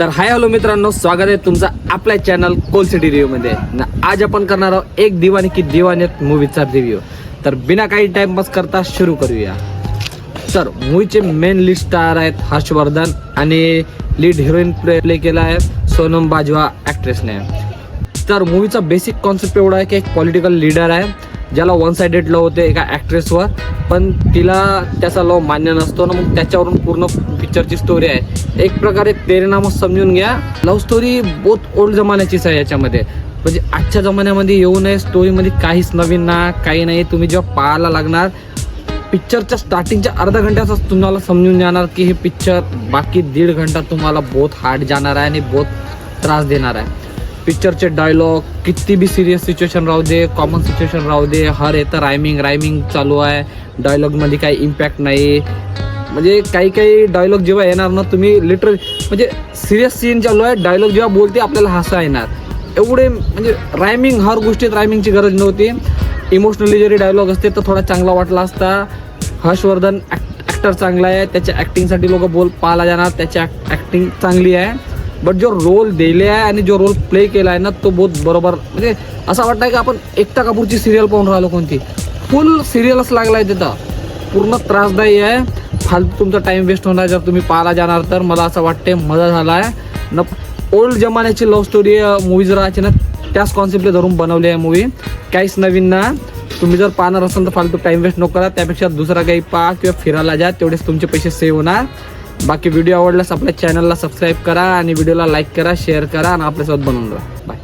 तर hi hello मित्रांनो, स्वागत आहे तुमचं आपल्या चॅनल कोल सिटी रिव्ह्यू मध्ये. आज आपण करणार आहोत एक दिवानी की दिवानीत मूवीचा रिव्ह्यू. तर बिना काही टाइमपास करता सुरू करूया. तर मूवीचे मेन लीड स्टार आहेत हर्षवर्धन आणि लीड हिरोईन प्ले केला आहे सोनम बाजवा ॲक्ट्रेसने. तर मूवीचा बेसिक कॉन्सेप्ट एवढा आहे की एक पॉलिटिकल लीडर आहे ज्याला वन साइडेड लव होते एका ॲक्ट्रेसवर, पण तिला त्याचा लव मान्य नसतो ना. मग त्याच्यावरून पूर्ण पिक्चरची स्टोरी आहे. एक प्रकारे परिणाम समजून घ्या. लव्ह स्टोरी बहुत ओल्ड जमान्याचीच आहे याच्यामध्ये, म्हणजे आजच्या जमान्यामध्ये येऊ नये. स्टोरीमध्ये काहीच नवीन ना काही नाही. तुम्ही जेव्हा पाहायला लागणार पिक्चरच्या स्टार्टिंगच्या अर्धा घंट्याचाच तुम्हाला समजून जाणार की हे पिक्चर बाकी 1.5 घंटा तुम्हाला बहुत हार्ड जाणार आहे आणि बहुत त्रास देणार आहे. पिक्चरचे डायलॉग किती बी सिरियस सिच्युएशन राहू दे, कॉमन सिच्युएशन राहू दे, हर येतं रायमिंग चालू आहे. डायलॉगमध्ये काही इम्पॅक्ट नाही. म्हणजे काही डायलॉग जेव्हा येणार ना, तुम्ही लिटरली म्हणजे सिरियस सीन चालू आहे, डायलॉग जेव्हा बोलते आपल्याला हसा येणार. एवढे म्हणजे रायमिंग, हर गोष्टीत रायमिंगची गरज नव्हती. इमोशनली जरी डायलॉग असते तर थोडा चांगला वाटला असता. हर्षवर्धन ॲक्टर चांगला आहे, त्याच्या ॲक्टिंगसाठी लोक पाहायला जाणार. त्याची ॲक्टिंग चांगली आहे, बट जो रोल दिले आहे आणि जो रोल प्ले केला आहे ना तो बहुत बरोबर. म्हणजे असं वाटतं की आपण एकता कपूरची सिरियल पाहून राहिलो. कोणती फुल सिरियलच लागला आहे तिथं. पूर्ण त्रासदायी आहे. फालतू तुमचा टाइम वेस्ट होणार जर तुम्ही पाहायला जाणार तर. मला असं वाटते मजा झाला आहे न. ओल्ड जमान्याची लव्ह स्टोरी मूवीज राहायची ना, त्याच कॉन्सेप्टला धरून बनवली आहे मूवी. काहीच नवीन ना. तुम्ही जर पाहणार असाल तर फालतू टाइम वेस्ट नको करा. त्यापेक्षा दुसरा काही पहा किंवा फिरायला जा, तेवढेच तुमचे पैसे सेव्ह होणार. बाकी व्हिडिओ आवडल्यास आपल्या चॅनलला सबस्क्राईब करा आणि व्हिडिओला लाईक करा, शेअर करा आणि आपल्यासोबत बनवून राहा. बाय.